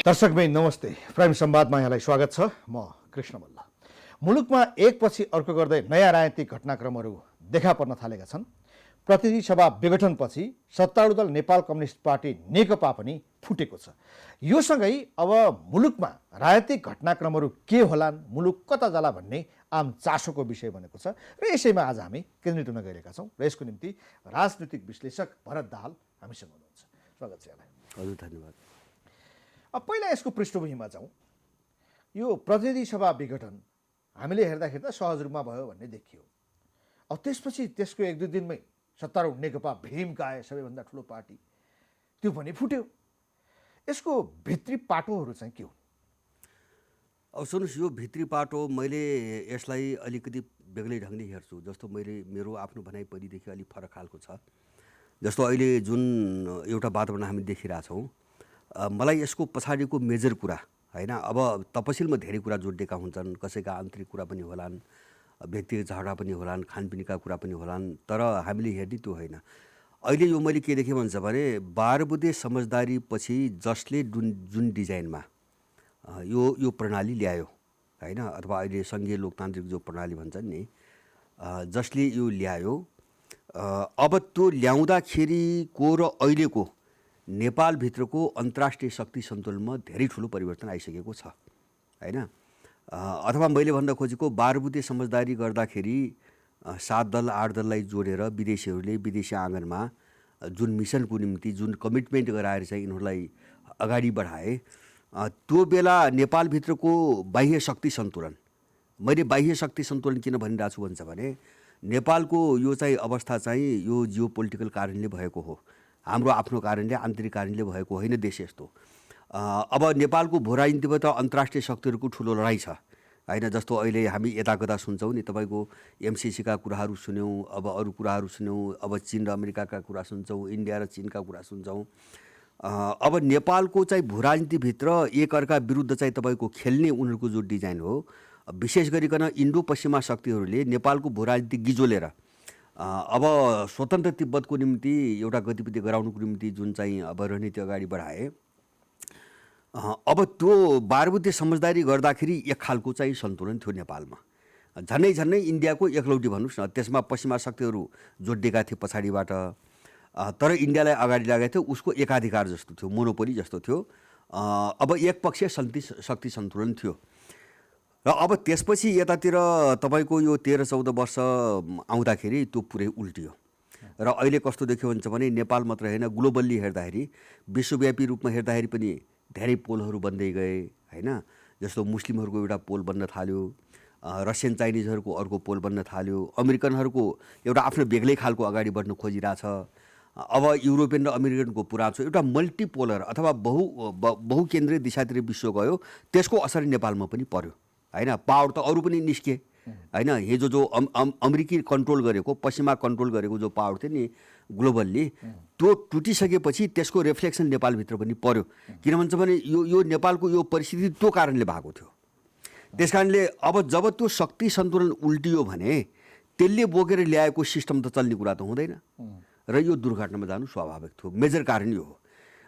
दर्शकमै नमस्ते। प्राइम संवादमा यहाँलाई स्वागत छ। म कृष्ण मल्ल। मुलुकमा एकपछि अर्को गर्दै नयाँ राजनीतिक घटनाक्रमहरू देखा पर्न थालेका छन्। प्रतिनिधि सभा विघटनपछि सत्तारूढ दल नेपाल कम्युनिस्ट पार्टी नेकपा पनि फुटेको छ। यो सँगै अब मुलुकमा राजनीतिक घटनाक्रमहरू के होलान्, मुलुक कता जाला भन्ने आम चासोको विषय बनेको छ र यसैमा आज हामी केन्द्रित हुन गइरहेका छौँ र यसको निम्ति राजनीतिक विश्लेषक भरत दाहाल हामीसँग हुनुहुन्छ। स्वागत छ यहाँलाई। हजुर, धन्यवाद। अब पहिला यसको पृष्ठभूमिमा जाउँ। यो प्रतिनिधि सभा विघटन हामीले हेर्दाखेरि त सहज रूपमा भयो भन्ने देखियो। अब त्यसपछि त्यसको एक दुई दिनमै सत्तारूढ नेकपा भीमकाय सबैभन्दा ठुलो पार्टी त्यो पनि फुट्यो। यसको भित्री पाटोहरू चाहिँ के हो? अब सुन्नुहोस्, यो भित्री पाटो मैले यसलाई अलिकति बेग्लै ढङ्गले हेर्छु। जस्तो मेरो आफ्नो भनाइ पहिलेदेखि अलिक फरक खालको छ। जस्तो अहिले जुन एउटा वातावरण हामी देखिरहेछौँ, मलाई यसको पछाडिको मेजर कुरा होइन, अब तपसिलमा धेरै कुरा जोडिएका हुन्छन्, कसैका आन्तरिक कुरा पनि होलान्, व्यक्तिगत झगडा पनि होलान्, खानपिनका कुरा पनि होलान्, तर हामीले हेर्ने त्यो होइन। अहिले यो मैले के देखेँ भन्छ भने 12 बुँदे समझदारी पछि जसले जुन डिजाइनमा यो प्रणाली ल्यायो होइन, अथवा अहिले सङ्घीय लोकतान्त्रिक जो प्रणाली भन्छन् नि, जसले यो ल्यायो, अब त्यो ल्याउँदाखेरिको र अहिलेको नेपालभित्रको अन्तर्राष्ट्रिय शक्ति सन्तुलनमा धेरै ठुलो परिवर्तन आइसकेको छ होइन। अथवा मैले भन्न खोजेको 12 बुँदे समझदारी गर्दाखेरि 7 दल 8 दललाई जोडेर विदेशीहरूले विदेशी आँगनमा जुन मिसनको निम्ति जुन कमिटमेन्ट गराएर चाहिँ यिनीहरूलाई अगाडि बढाए, त्यो बेला नेपालभित्रको बाह्य शक्ति सन्तुलन, मैले बाह्य शक्ति सन्तुलन किन भनिरहेको छु भन्छ भने नेपालको यो चाहिँ अवस्था चाहिँ यो जियो पोलिटिकल कारणले भएको हो, हाम्रो आफ्नो कारणले, आन्तरिक कारणले भएको होइन देश यस्तो। अब नेपालको भू राजनीतिमा त अन्तर्राष्ट्रिय शक्तिहरूको ठुलो लडाइँ छ होइन। जस्तो अहिले हामी यताकता सुन्छौँ नि, तपाईँको एमसिसीका कुराहरू सुन्यौँ, अब अरू कुराहरू सुन्यौँ, अब चीन र अमेरिकाका कुरा सुन्छौँ, इन्डिया र चीनका कुरा सुन्छौँ। अब नेपालको चाहिँ भू राजनीतिभित्र एकअर्का विरुद्ध चाहिँ तपाईँको खेल्ने उनीहरूको जो डिजाइन हो, विशेष गरिकन इन्डो पश्चिमा शक्तिहरूले नेपालको भू राजनीति गिजोलेर अब स्वतन्त्र तिब्बतको निम्ति एउटा गतिविधि गराउनुको निम्ति जुन चाहिँ अब रणनीति अगाडि बढाए, अब त्यो 12 बुँदे समझदारी गर्दाखेरि एक खालको चाहिँ सन्तुलन थियो नेपालमा। झन्नै इन्डियाको एकलौटी भन्नुहोस् न, त्यसमा पश्चिमा शक्तिहरू जोडिएका थिए पछाडिबाट, तर इन्डियालाई अगाडि लागेको थियो, उसको एकाधिकार जस्तो थियो, मोनोपोली जस्तो थियो। अब एकपक्षीय शक्ति सन्तुलन थियो र अब त्यसपछि यतातिर तपाईँको यो 13-14 वर्ष आउँदाखेरि त्यो पुरै उल्टियो। र अहिले कस्तो देखियो भन्छ भने नेपाल मात्र होइन, ग्लोबल्ली हेर्दाखेरि, विश्वव्यापी रूपमा हेर्दाखेरि पनि धेरै पोलहरू बन्दै गए होइन। जस्तो मुस्लिमहरूको एउटा पोल बन्न थाल्यो, रसियन चाइनिजहरूको अर्को पोल बन्न थाल्यो, अमेरिकनहरूको एउटा आफ्नो बेग्लै खालको अगाडि बढ्न खोजिरहेछ, अब युरोपियन र अमेरिकनको पुरा छ। एउटा मल्टिपोलर अथवा बहुकेन्द्रीय दिशातिर विश्व गयो, त्यसको असर नेपालमा पनि पर्यो होइन। पावर त अरू पनि निस्के होइन। हिजो जो अमेरिकी कन्ट्रोल गरेको, पश्चिमा कन्ट्रोल गरेको जो पावर थियो नि ग्लोबल्ली, त्यो टुटिसकेपछि त्यसको रिफ्लेक्सन नेपालभित्र पनि पर्यो। किन भन्छ भने यो नेपालको यो परिस्थिति त्यो कारणले भएको थियो। त्यस कारणले अब जब त्यो शक्ति सन्तुलन उल्टियो भने त्यसले बोकेर ल्याएको सिस्टम त चल्ने कुरा त हुँदैन र यो दुर्घटनामा जानु स्वाभाविक थियो। मेजर कारण यो हो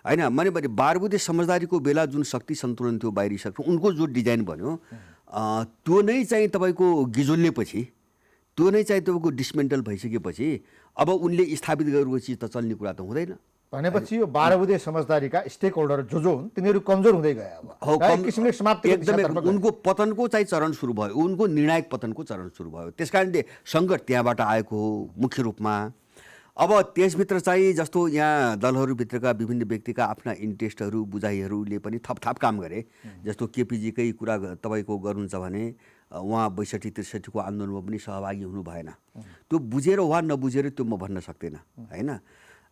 होइन। मैले 12 बुँदे समझदारीको बेला जुन शक्ति सन्तुलन थियो बाहिरी शक्ति, उनको जो डिजाइन बन्यो, त्यो नै चाहिँ तपाईँको गिजोल्नेपछि, त्यो नै चाहिँ तपाईँको डिसमेन्टल भइसकेपछि अब उनले स्थापित गरेको चिज त चल्ने कुरा त हुँदैन। भनेपछि यो 12 बुँदे समझदारीका स्टेक होल्डर जो हुन् तिनीहरू कमजोर हुँदै गए। अब किसिमले समाप्ति एकदमै उनको पतनको चाहिँ चरण सुरु भयो, उनको निर्णायक पतनको चरण सुरु भयो। त्यस कारणले सङ्कट त्यहाँबाट आएको हो मुख्य रूपमा। अब त्यसभित्र चाहिँ जस्तो यहाँ दलहरूभित्रका विभिन्न व्यक्तिका आफ्ना इन्ट्रेस्टहरू, बुझाइहरूले पनि थप काम गरे। जस्तो केपीजीकै कुरा तपाईँको गर्नुहुन्छ भने उहाँ 62-63 आन्दोलनमा पनि सहभागी हुनु भएन। त्यो बुझेर वा नबुझेर त्यो म भन्न सक्दिनँ होइन।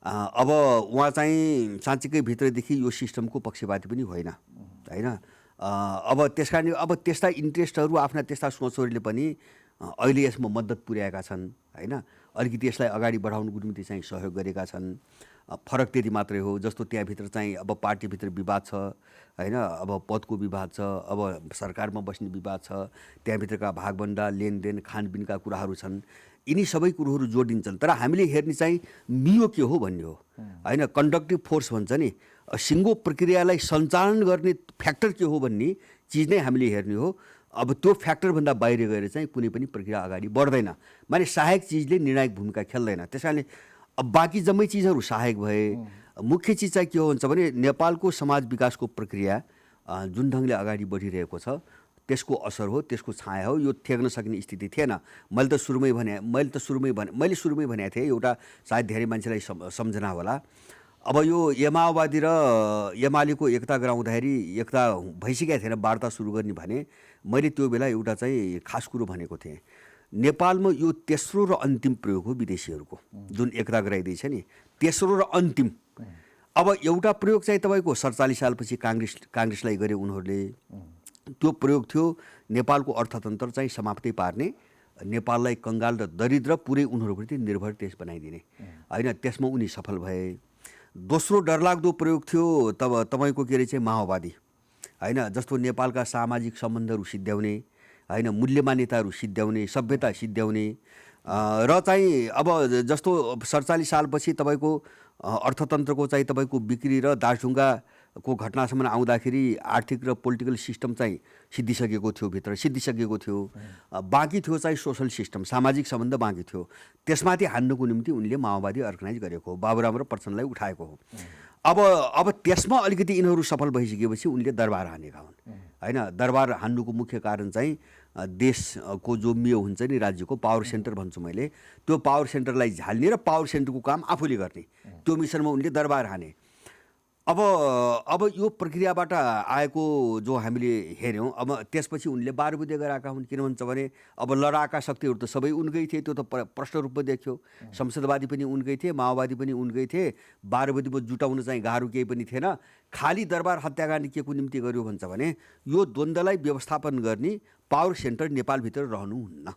अब उहाँ चाहिँ साँच्चीकै भित्रदेखि यो सिस्टमको पक्षपाती पनि होइन होइन। अब त्यस कारण अब त्यस्ता इन्ट्रेस्टहरू, आफ्ना त्यस्ता सोचहरूले पनि अहिले यसमा मद्दत पुर्याएका छन् होइन। अलिकति यसलाई अगाडि बढाउनुको निम्ति चाहिँ सहयोग गरेका छन्। फरक त्यति मात्रै हो। जस्तो त्यहाँभित्र चाहिँ अब पार्टीभित्र विवाद छ होइन, अब पदको विवाद छ, अब सरकारमा बस्ने विवाद छ, त्यहाँभित्रका भागभन्डा, लेनदेन, खानपिनका कुराहरू छन्। यिनी सबै कुरोहरू जोडिन्छन्। तर हामीले हेर्ने चाहिँ मियो के हो भन्ने हो होइन। कन्डक्टिभ फोर्स भन्छ नि, सिङ्गो प्रक्रियालाई सञ्चालन गर्ने फ्याक्टर के हो भन्ने चिज नै हामीले हेर्ने हो। अब त्यो फ्याक्टरभन्दा बाहिर गएर चाहिँ कुनै पनि प्रक्रिया अगाडि बढ्दैन, माने सहायक चिजले निर्णायक भूमिका खेल्दैन। त्यस कारणले अब बाँकी जम्मै चिजहरू सहायक भए, मुख्य चिज चाहिँ के हो भन्छ भने नेपालको समाज विकासको प्रक्रिया जुन ढङ्गले अगाडि बढिरहेको छ त्यसको असर हो, त्यसको छाया हो। यो थ्याक्न सक्ने स्थिति थिएन। मैले सुरुमै भनेको थिएँ, एउटा सायद धेरै मान्छेलाई सम्झना होला। अब यो माओवादी र एमालेको एकता गराउँदाखेरि एकता भइसकेको थिएन, वार्ता सुरु गर्ने भने मैले त्यो बेला एउटा चाहिँ खास कुरो भनेको थिएँ। नेपालमा यो तेस्रो र अन्तिम प्रयोग हो विदेशीहरूको, जुन एकता गराइदिएछ नि, तेस्रो र अन्तिम। अब एउटा प्रयोग चाहिँ तपाईँको 47 सालपछि काङ्ग्रेसलाई गरे उनीहरूले। त्यो प्रयोग थियो नेपालको अर्थतन्त्र चाहिँ समाप्तै पार्ने, नेपाललाई कङ्गाल र दरिद्र पुरै उनीहरूप्रति निर्भर देश बनाइदिने, होइन। त्यसमा उनी सफल भए। दोस्रो डरलाग्दो प्रयोग थियो तपाईँको के अरे चाहिँ माओवादी, होइन, जस्तो नेपालका सामाजिक सम्बन्धहरू सिद्ध्याउने, होइन, मूल्य मान्यताहरू सिद्ध्याउने, सभ्यता सिद्ध्याउने र चाहिँ अब जस्तो 47 सालपछि तपाईँको अर्थतन्त्रको चाहिँ तपाईँको बिक्री र दासढुङ्गाको घटनासम्म आउँदाखेरि आर्थिक र पोलिटिकल सिस्टम चाहिँ सिद्धिसकेको थियो। बाँकी थियो चाहिँ सोसल सिस्टम, सामाजिक सम्बन्ध बाँकी थियो। त्यसमाथि हान्नुको निम्ति उनले माओवादी अर्गनाइज गरेको हो, बाबुराम र प्रचण्डलाई उठाएको हो। अब त्यसमा अलिकति यिनीहरू सफल भइसकेपछि उनले दरबार हानेका हुन्, होइन। दरबार हान्नुको मुख्य कारण चाहिँ देशको जो मेयो हुन्छ नि, राज्यको पावर सेन्टर भन्छु मैले, त्यो पावर सेन्टरलाई झाल्ने र पावर सेन्टरको काम आफूले गर्ने, त्यो मिसनमा उनले दरबार हाने। अब यो प्रक्रियाबाट आएको जो हामीले हेऱ्यौँ, अब त्यसपछि उनले बारबुदे गराएका हुन्। किन भन्छ भने अब लडाएका शक्तिहरू त सबै उनकै थिए, त्यो त प्रष्ट रूपमा देखियो। संसदवादी पनि उनकै थिए, माओवादी पनि उनकै थिए। बारबुदीमा जुटाउन चाहिँ गाह्रो केही पनि थिएन। खाली दरबार हत्याकाण्ड के को निम्ति गर्यो भन्छ भने यो द्वन्द्वलाई व्यवस्थापन गर्ने पावर सेन्टर नेपालभित्र रहनुहुन्न।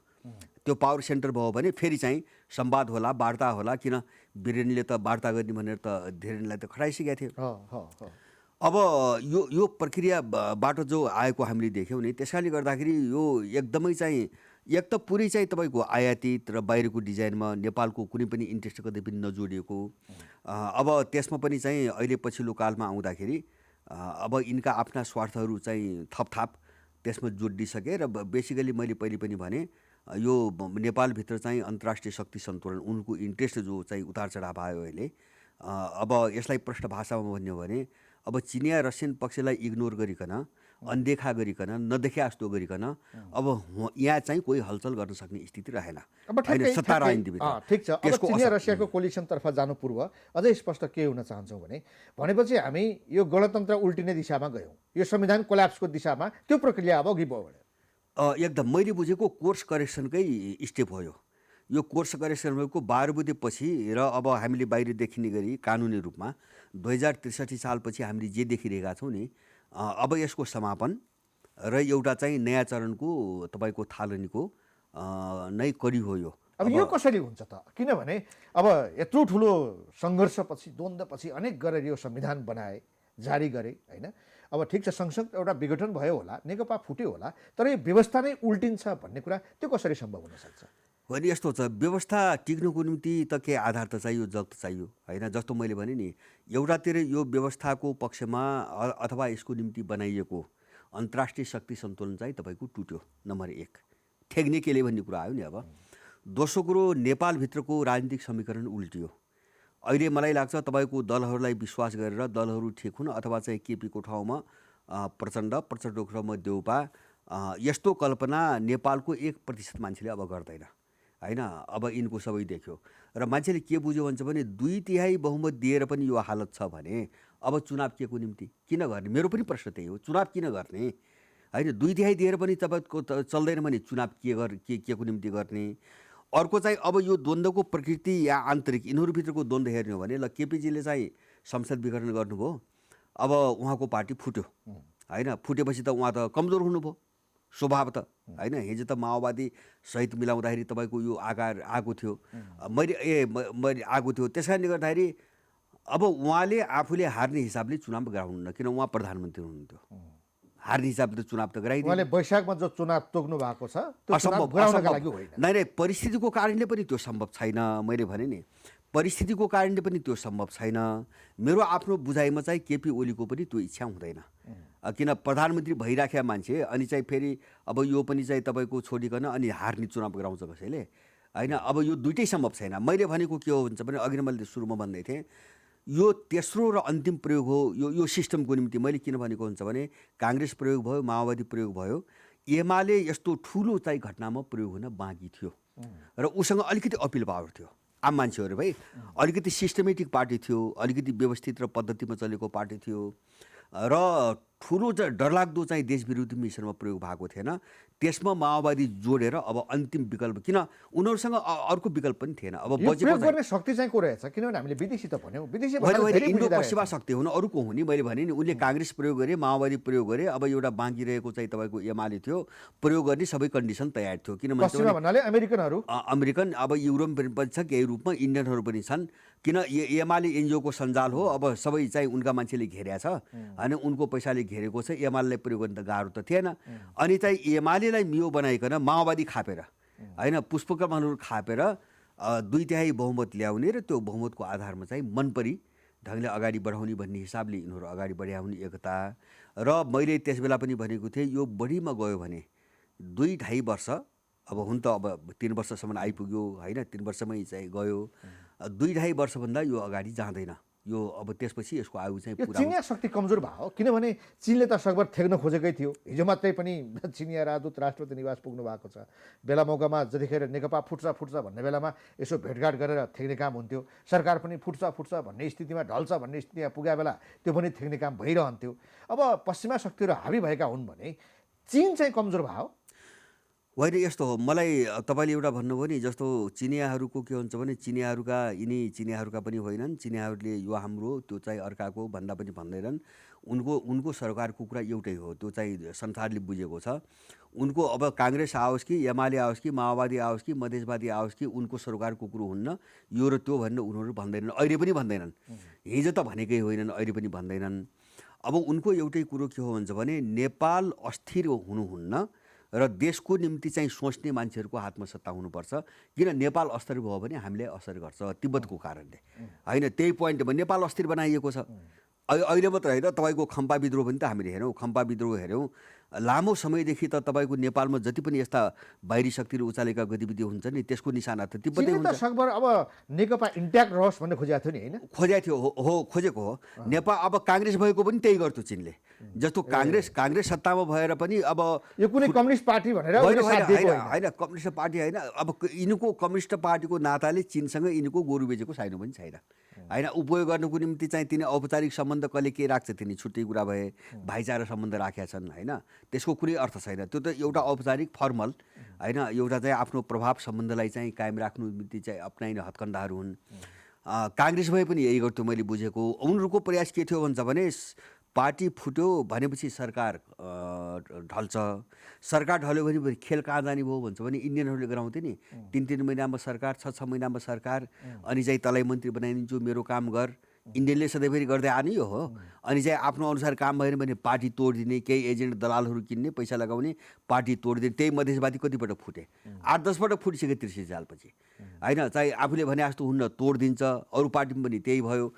त्यो पावर सेन्टर भयो भने फेरि चाहिँ संवाद होला, वार्ता होला। किन वीरेनले त वार्ता गर्ने भनेर त धेरैलाई त खटाइसकेका थियो। अब यो प्रक्रियाबाट जो आएको हामीले देख्यौँ नि, त्यसकारणले गर्दाखेरि यो एकदमै चाहिँ एक त पुरै चाहिँ तपाईँको आयातित र बाहिरको डिजाइनमा नेपालको कुनै पनि इन्ट्रेस्ट कतै पनि नजोडिएको। अब त्यसमा पनि चाहिँ अहिले पछिल्लो कालमा आउँदाखेरि अब यिनका आफ्ना स्वार्थहरू चाहिँ थपथाप त्यसमा जोडिसके र बेसिकली मैले पहिले पनि भने यो नेपालभित्र चाहिँ अन्तर्राष्ट्रिय शक्ति सन्तुलन, उनको इन्ट्रेस्ट जो चाहिँ उतार चढाव आयो अहिले। अब यसलाई प्रष्ट भाषामा भन्यो भने अब चिनिया रसियन पक्षलाई इग्नोर गरिकन, अनदेखा गरिकन, नदेखे जस्तो गरिकन अब यहाँ चाहिँ कोही हलचल गर्न सक्ने स्थिति रहेन। अब सत्ता राजनीतिभित्र ठिक छ। अब चिनिया रसियाको कोलिसनतर्फ जानु पूर्व अझै स्पष्ट के हुन चाहन्छौँ भनेपछि हामी यो गणतन्त्र उल्टिने दिशामा गयौँ, यो संविधान कोल्याप्सको दिशामा त्यो प्रक्रिया अब अघि बढ्यो। एकदम मैले बुझेको कोर्स करेक्सनकै स्टेप हो यो कोर्स करेक्सन भएको बारबुदेपछि र अब हामीले बाहिर देखिने गरी कानुनी रूपमा 2063 सालपछि हामीले जे देखिरहेका छौँ नि, अब यसको समापन र एउटा चाहिँ नयाँ चरणको तपाईँको थालनीको नै कडी हो यो। अब यो कसरी हुन्छ त? किनभने अब यत्रो ठुलो सङ्घर्षपछि, द्वन्द्वपछि अनेक गरेर यो संविधान बनाए, जारी गरे, होइन। अब ठिक छ, संसद एउटा विघटन भयो होला, नेकपा फुट्यो होला, तर यो व्यवस्था नै उल्टिन्छ भन्ने कुरा त्यो कसरी सम्भव हुनसक्छ? होइन, यस्तो छ, व्यवस्था टिक्नुको निम्ति त के आधार त चाहियो, जग त चाहियो, होइन। जस्तो मैले भने नि, एउटातिर यो व्यवस्थाको पक्षमा अथवा यसको निम्ति बनाइएको अन्तर्राष्ट्रिय शक्ति सन्तुलन चाहिँ तपाईँको टुट्यो, नम्बर 1 ठेक्ने केले भन्ने कुरा आयो नि। अब दोस्रो कुरो, नेपालभित्रको राजनीतिक समीकरण उल्टियो। अहिले मलाई लाग्छ तपाईँको दलहरूलाई विश्वास गरेर दलहरू ठिक हुन् अथवा चाहिँ केपीको ठाउँमा प्रचण्डको ठाउँमा देउपा, यस्तो कल्पना नेपालको 1% मान्छेले अब गर्दैन, होइन। अब यिनको सबै देख्यो र मान्छेले के बुझ्यो भन्छ भने 2/3 बहुमत दिएर पनि यो हालत छ भने अब चुनाव के को निम्ति किन गर्ने? मेरो पनि प्रश्न त्यही हो, चुनाव किन गर्ने, होइन। 2/3 दिएर पनि तपाईँको चल्दैन भने चुनाव के को निम्ति गर्ने? अर्को चाहिँ अब यो द्वन्द्वको प्रकृति या आन्तरिक यिनीहरूभित्रको द्वन्द्व हेर्ने हो भने ल, केपीजीले चाहिँ संसद विघटन गर्नुभयो, अब उहाँको पार्टी फुट्यो, होइन। फुटेपछि त उहाँ त कमजोर हुनुभयो स्वभाव त, होइन। हिजो त माओवादी सहित मिलाउँदाखेरि तपाईँको यो आकार आएको थियो, मैले आएको थियो। त्यस कारणले गर्दाखेरि अब उहाँले आफूले हार्ने हिसाबले चुनाव गराउनुहुन्न, किन उहाँ प्रधानमन्त्री हुनुहुन्थ्यो। हार्ने हिसाबले त चुनाव त गराइदिनु। उहाँले वैशाखमा जो चुनाव तोक्नु भएको छ त्यो चुनाव गराउनका लागि होइन। नै परिस्थितिको कारणले पनि त्यो सम्भव छैन। मैले भने नि, परिस्थितिको कारणले पनि त्यो सम्भव छैन। मेरो आफ्नो बुझाइमा चाहिँ केपी ओलीको पनि त्यो इच्छा हुँदैन। किन प्रधानमन्त्री भइराखेका मान्छे अनि चाहिँ फेरि अब यो पनि चाहिँ तपाईँको छोडिकन अनि हार्ने चुनाव गराउँछ कसैले होइन। अब यो दुइटै सम्भव छैन। मैले भनेको के हो भन्छ भने अघि नै मैले सुरुमा भन्दै थिएँ, यो तेस्रो र अन्तिम प्रयोग हो यो सिस्टमको निम्ति। मैले किन भनेको हुन्छ भने काङ्ग्रेस प्रयोग भयो, माओवादी प्रयोग भयो, एमाले यस्तो ठुलो चाहिँ घटनामा प्रयोग हुन बाँकी थियो र उसँग अलिकति अपिल पावर थियो। आम मान्छेहरू भाइ अलिकति सिस्टमेटिक पार्टी थियो, अलिकति व्यवस्थित र पद्धतिमा चलेको पार्टी थियो र ठुलो डरलाग्दो चाहिँ देशविरोधी मिसनमा प्रयोग भएको थिएन। त्यसमा माओवादी जोडेर अब अन्तिम विकल्प, किन उनीहरूसँग अर्को विकल्प पनि थिएन। अब बजेको गर्ने शक्ति चाहिँ को रहेछ? किनभने हामीले विदेशी त भन्यौँ, विदेशी इन्डो पश्चिमा शक्ति हुन अरू को हुने। मैले भने नि उनले काङ्ग्रेस प्रयोग गरे, माओवादी प्रयोग गरे। अब एउटा बाँकी रहेको चाहिँ तपाईँको एमाले थियो, प्रयोग गर्ने सबै कन्डिसन तयार थियो। किनभने भन्नाले अमेरिकनहरू, अमेरिकन, अब युरोपियन पनि छ केही रूपमा, इन्डियनहरू पनि छन्। किन एमाले एनजिओको सञ्जाल हो, अब सबै चाहिँ उनका मान्छेले घेरेको छ होइन, उनको पैसाले घेरेको छ। एमालेलाई प्रयोग गर्न त गाह्रो त थिएन। अनि चाहिँ एमालेलाई मियो बनाइकन माओवादी खापेर होइन, पुष्पकमलहरू खापेर 2/3 बहुमत ल्याउने र त्यो बहुमतको आधारमा चाहिँ मनपरी ढङ्गले अगाडि बढाउने भन्ने हिसाबले यिनीहरू अगाडि बढाउने एकता। र मैले त्यस बेला पनि भनेको थिएँ, यो बढीमा गयो भने 2-2.5 वर्ष, अब हुन त अब 3 वर्षसम्म आइपुग्यो होइन, 3 वर्षमै चाहिँ गयो, 2-2.5 वर्षभन्दा यो अगाडि जाँदैन। यो अब त्यसपछि यसको आयु चाहिँ पुरा चिनिया शक्ति कमजोर भयो। किनभने चीनले त सकभर ठेक्न खोजेकै थियो। हिजो मात्रै पनि चिनिया राजदूत राष्ट्रपति निवास पुग्नु भएको छ। बेला मौकामा जतिखेर नेकपा फुट्छ भन्ने बेलामा यसो भेटघाट गरेर ठेक्ने काम हुन्थ्यो। सरकार पनि फुट्छ भन्ने स्थितिमा, ढल्छ भन्ने स्थितिमा पुगे बेला त्यो पनि ठेक्ने काम भइरहन्थ्यो। अब पश्चिमा शक्तिहरू हावी भएका हुन् भने चीन चाहिँ कमजोर भयो। होइन, यस्तो हो। मलाई तपाईँले एउटा भन्नुभयो नि, जस्तो चिनियाहरूको के हुन्छ भने चिनियाहरूका पनि होइनन्। चिनियाहरूले यो हाम्रो त्यो चाहिँ अर्काको भन्दा पनि भन्दैनन्। उनको सरकारको कुरा एउटै हो, त्यो चाहिँ संसारले बुझेको छ। उनको अब काङ्ग्रेस आओस् कि एमाले आओस् कि माओवादी आओस् कि मधेसवादी आओस् कि उनको सरकारको कुरो हुन्न यो र त्यो भनेर उनीहरू भन्दैनन्, अहिले पनि भन्दैनन्। हिजो त भनेकै होइनन्, अहिले पनि भन्दैनन्। अब उनको एउटै कुरो के हो भन्छ भने नेपाल अस्थिर हुनुहुन्न र देशको निम्ति चाहिँ सोच्ने मान्छेहरूको हातमा सत्ता हुनुपर्छ। किन नेपाल अस्थिर भयो भने हामीले असर गर्छ तिब्बतको कारणले होइन। त्यही पोइन्टमा नेपाल अस्थिर बनाइएको छ। अहिले मात्र होइन, तपाईँको खम्पा विद्रोह पनि त हामीले हेऱ्यौँ। खम्पा विद्रोह हेऱ्यौँ, लामो समयदेखि त तपाईँको नेपालमा जति पनि यस्ता बाहिरी शक्तिहरू उचालेका गतिविधि हुन्छ नि, त्यसको निशाना त तिब्बतै हुन्छ। सकभर अब नेकपा इन्ट्याक्ट रहोस् भन्ने खोजेको थियो नि होइन, खोजेको हो। नेपाल अब काङ्ग्रेस भएको पनि त्यही गर्थ्यो चिनले। जस्तो काङ्ग्रेस सत्तामा भएर पनि अब यो कुनै कम्युनिस्ट पार्टी भनेर होइन, कम्युनिस्ट पार्टी होइन। अब यिनको कम्युनिस्ट पार्टीको नाताले चिनसँग यिनको गोरु बेचेको छैन पनि छैन होइन। उपयोग गर्नुको निम्ति चाहिँ तिनी औपचारिक सम्बन्ध कहिले के राख्छ, तिनी छुट्टै कुरा भए भाइचारा सम्बन्ध राखेका छन् होइन। त्यसको कुनै अर्थ छैन। त्यो त एउटा औपचारिक फर्मल होइन, एउटा चाहिँ आफ्नो प्रभाव सम्बन्धलाई चाहिँ कायम राख्नु निम्ति चाहिँ अप्नाइने हत्कण्डाहरू हुन्। काङ्ग्रेस भए पनि यही गर्थ्यो मैले बुझेको। उनीहरूको प्रयास के थियो भन्छ भने पार्टी फुट्यो भनेपछि सरकार ढल्छ। सरकार ढल्यो भने खेल कहाँ जाने भयो भन्छ भने इन्डियनहरूले गराउँथे नि, 3-3 महिनामा सरकार, 6-6 महिनामा सरकार, अनि चाहिँ तँलाई मन्त्री बनाइदिन्छु, मेरो काम गर। इन्डियनले सधैँभरि गर्दै आने यो हो। अनि चाहिँ आफ्नो अनुसार काम भएन भने पार्टी तोडिदिने, केही एजेन्ट दलालहरू किन्ने, पैसा लगाउने, पार्टी तोडिदिने। त्यही मधेसवादी कतिपटक फुटे, 8-10 पटक फुटिसक्यो 30 सालपछि होइन। चाहिँ आफूले भने जस्तो हुन्न, तोडिदिन्छ। अरू पार्टीमा पनि त्यही भयो।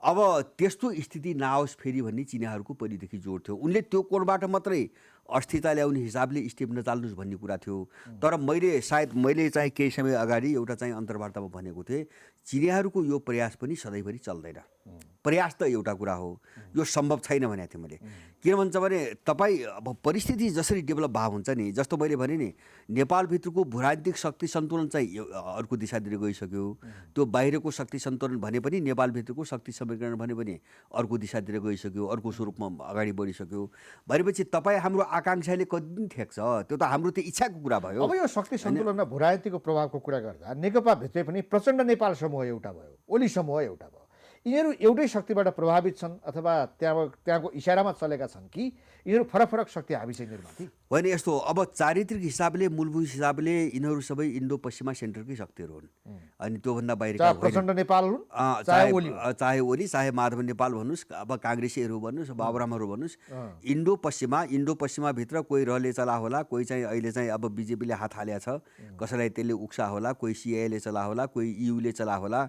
अब त्यस्तो स्थिति नआओस् फेरि भन्ने चिनियाहरूको पहिलेदेखि जोड थियो। उनले त्यो कोणबाट मात्रै अस्थिरता ल्याउने हिसाबले स्टेप नचाल्नुहोस् भन्ने कुरा थियो। तर मैले चाहिँ केही समय अगाडि एउटा चाहिँ अन्तर्वार्तामा भनेको थिएँ, चिनियाहरूको यो प्रयास पनि सधैँभरि चल्दैन। प्रयास त एउटा कुरा हो, यो सम्भव छैन भनेको थिएँ मैले। किन भन्छ भने तपाईँ अब परिस्थिति जसरी डेभलप भएको हुन्छ नि, जस्तो मैले भने नि, नेपालभित्रको भूराजनीतिक शक्ति सन्तुलन चाहिँ अर्को दिशातिर गइसक्यो। त्यो बाहिरको शक्ति सन्तुलन भने पनि नेपालभित्रको शक्ति समीकरण भने पनि अर्को दिशातिर गइसक्यो, अर्को स्वरूपमा अगाडि बढिसक्यो। भनेपछि तपाईँ हाम्रो आकाङ्क्षाले कति दिन ठेक्छ, त्यो त हाम्रो त्यो इच्छाको कुरा भयो। अब यो शक्ति सन्तुलनमा भूराजनीतिको प्रभावको कुरा गर्दा नेकपा भित्रै पनि प्रचण्ड नेपाल समूह एउटा भयो, ओली समूह एउटा भयो। यिनीहरू एउटै शक्तिबाट प्रभावित छन् अथवा त्यहाँको इसारामा चलेका छन् कि यिनीहरू फरक शक्ति हावी छ यिनीहरूमाथि? होइन, यस्तो अब चारित्रिक हिसाबले, मूलभूत हिसाबले यिनीहरू सबै इन्डो पश्चिमा सेन्टरकै शक्तिहरू हुन्। अनि त्योभन्दा बाहिरका प्रचण्ड नेपाल हुन्, चाहे ओली, चाहे माधव नेपाल भन्नुहोस्, अब काङ्ग्रेसीहरू भन्नुहोस्, बाबुरामहरू भन्नुहोस्, इन्डो पश्चिमाभित्र कोही रहले चला होला, कोही चाहिँ अहिले चाहिँ अब बिजेपीले हात हालेको छ, कसैलाई त्यसले उक्सा होला, कोही सिआईले चला होला, कोही इयुले चला होला।